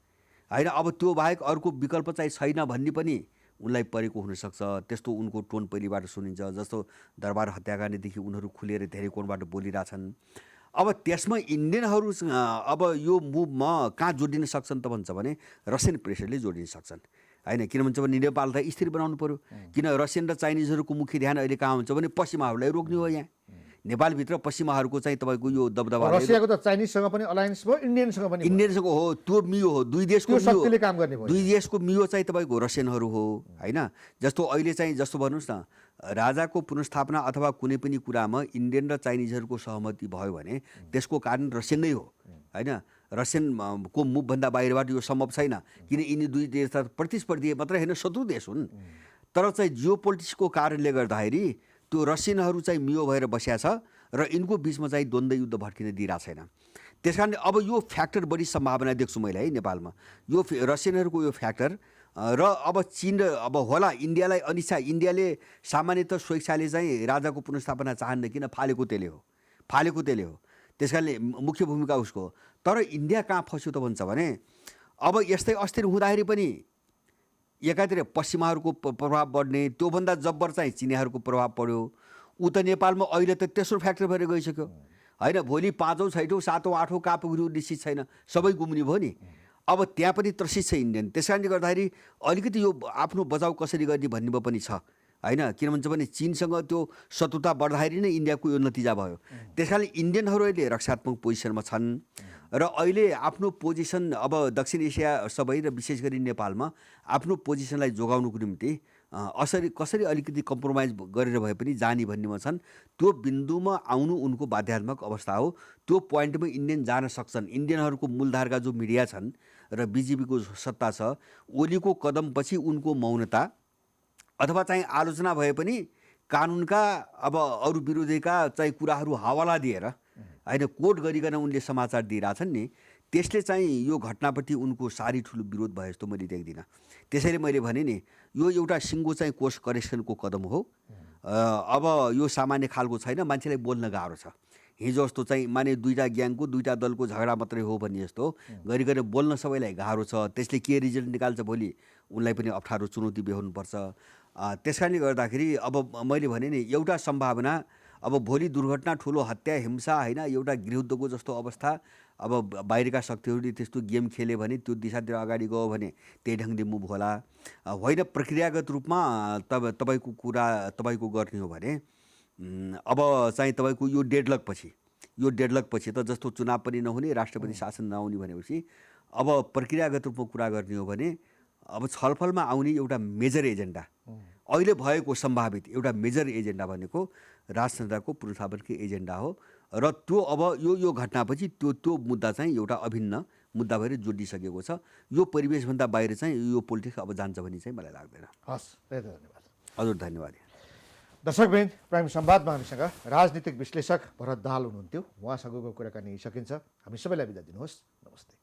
होइन, अब त्यो बाहेक अर्को विकल्प चाहिँ छैन भन्ने पनि उनलाई परेको हुनसक्छ। त्यस्तो उनको टोन पहिलेबाट सुनिन्छ। जस्तो दरबार हत्याकाण्डदेखि उनीहरू खुलेर धेरै कोणबाट बोलिरहेछन्। अब त्यसमा इन्डियनहरू अब यो मुभमा कहाँ जोडिन सक्छन् त भन्छ भने, रसियन प्रेसरले जोडिन सक्छन्, होइन। किन भन्छ भने नेपाल त स्थिर बनाउनु पऱ्यो, किन रसियन र चाइनिजहरूको मुख्य ध्यान अहिले कहाँ हुन्छ भने पश्चिमाहरूलाई रोक्ने हो। यहाँ नेपालभित्र पश्चिमाहरूको चाहिँ तपाईँको यो दबदबा, रसियाको त चाइनिजसँग पनि अलायन्स भयो, इन्डियनसँग हो, त्यो मियो हो, दुई देशको शक्तिले काम गर्ने भयो। दुई देशको मियो चाहिँ तपाईँको रसियनहरू हो, होइन। जस्तो अहिले चाहिँ जस्तो भन्नुहोस् न, राजाको पुनर्स्थापना अथवा कुनै पनि कुरामा इन्डियन र चाइनिजहरूको सहमति भयो भने त्यसको कारण रसियन नै हो, होइन। रसियनको मुभभन्दा बाहिरबाट यो सम्भव छैन, किन यिनी दुई देश त प्रतिस्पर्धी मात्रै होइन, शत्रु देश हुन्। तर चाहिँ जियो पोलिटिक्सको कारणले गर्दाखेरि त्यो रसियनहरू चाहिँ मियो भएर बसिया छ, र यिनको बिचमा चाहिँ द्वन्द्व युद्ध भड्किन दिइरहेको छैन। त्यस कारणले अब यो फ्याक्टर बढी सम्भावना देख्छु मैले, है, नेपालमा यो रसियनहरूको यो फ्याक्टर। र अब चीन र अब होला इन्डियालाई अनिच्छा, इन्डियाले सामान्यतः स्वेच्छाले चाहिँ राजाको पुनर्स्थापना चाहन्न, किन फालेको त्यसले हो। त्यस कारणले मुख्य भूमिका उसको हो। तर इन्डिया कहाँ फस्यो त भन्छ भने, अब यस्तै अस्थिर हुँदाखेरि पनि एकातिर पश्चिमाहरूको प्रभाव बढ्ने, त्योभन्दा जब्बर चाहिँ चिनियाहरूको प्रभाव बढ्यो। ऊ त नेपालमा अहिले त तेस्रो फ्याक्टर भएर गइसक्यो, होइन। भोलि 5औँ 6औँ 7औँ 8औँ कहाँ पुग्नु निश्चित छैन, सबै गुम्ने भयो नि। अब त्यहाँ पनि त्रसित छ इन्डियन। त्यस कारणले गर्दाखेरि अलिकति यो आफ्नो बचाउ कसरी गर्ने भन्ने पनि छ, होइन। किन भन्छ भने चिनसँग त्यो शत्रुता बढ्दाखेरि नै इन्डियाको यो नतिजा भयो। त्यस कारणले इन्डियनहरू अहिले रक्षात्मक पोजिसनमा छन्, र अहिले आफ्नो पोजिसन अब दक्षिण एसिया सबै र विशेष गरी नेपालमा आफ्नो पोजिसनलाई जोगाउनुको निम्ति कसरी अलिकति कम्प्रोमाइज गरेर भए पनि जाने भन्नेमा छन्। त्यो बिन्दुमा आउनु उनको बाध्यात्मक अवस्था हो। त्यो पोइन्टमा इन्डियन जान सक्छन्। इन्डियनहरूको मूलधारका जो मिडिया छन् र बिजेपीको सत्ता छ, ओलीको कदमपछि उनको मौनता अथवा चाहिँ आलोचना भए पनि कानुनका अब अरू विरोधीका चाहिँ कुराहरू हवाला दिएर, होइन, कोट गरिकन उनले समाचार दिइरहेछन् नि, त्यसले चाहिँ यो घटनाप्रति उनको साह्रै ठुलो विरोध भए जस्तो मैले देख्दिनँ। त्यसैले मैले भने नि, यो एउटा सिङ्गो चाहिँ कोर्स करेक्सनको कदम हो। अब यो सामान्य खालको छैन, मान्छेलाई बोल्न गाह्रो छ। हिजो जस्तो चाहिँ माने दुईवटा ग्याङको दुईवटा दलको झगडा मात्रै हो भन्ने जस्तो गरिकन बोल्न सबैलाई गाह्रो छ। त्यसले के रिजल्ट निकाल्छ भोलि उनलाई पनि अप्ठ्यारो चुनौती बेहोर्नुपर्छ। त्यस कारणले गर्दाखेरि अब मैले भने नि एउटा सम्भावना अब भोलि दुर्घटना ठुलो हत्या हिंसा होइन एउटा गृहयुद्धको जस्तो अवस्था अब बाहिरका शक्तिहरूले त्यस्तो गेम खेल्यो भने त्यो दिशातिर अगाडि गयो भने त्यही ढङ्गले मुभ होला होइन प्रक्रियागत रूपमा तपाईँको गर्ने हो भने अब चाहिँ तपाईँको यो डेडलक पछि त जस्तो चुनाव पनि नहुने राष्ट्रपति शासन नआउने भनेपछि अब प्रक्रियागत रूपमा कुरा गर्ने हो भने अब छलफलमा आउने एउटा मेजर एजेन्डा अहिले भएको सम्भावित एउटा मेजर एजेन्डा भनेको राजतन्त्रको पुनर्स्थापनको एजेन्डा हो र त्यो अब यो घटनापछि त्यो मुद्दा चाहिँ एउटा अभिन्न मुद्दा भएर जोडिसकेको छ। यो परिवेशभन्दा बाहिर चाहिँ यो पोलिटिक्स अब जान्छ भन्ने चाहिँ मलाई लाग्दैन। हस्, धेरै धन्यवाद। हजुर धन्यवाद। दर्शकवृन्द, प्राइम संवादमा हामीसँग राजनीतिक विश्लेषक भरत दाहाल हुनुहुन्थ्यो। उहाँसँगको कुराकानी सकिन्छ। हामी सबैलाई बिदा दिनुहोस्। नमस्ते।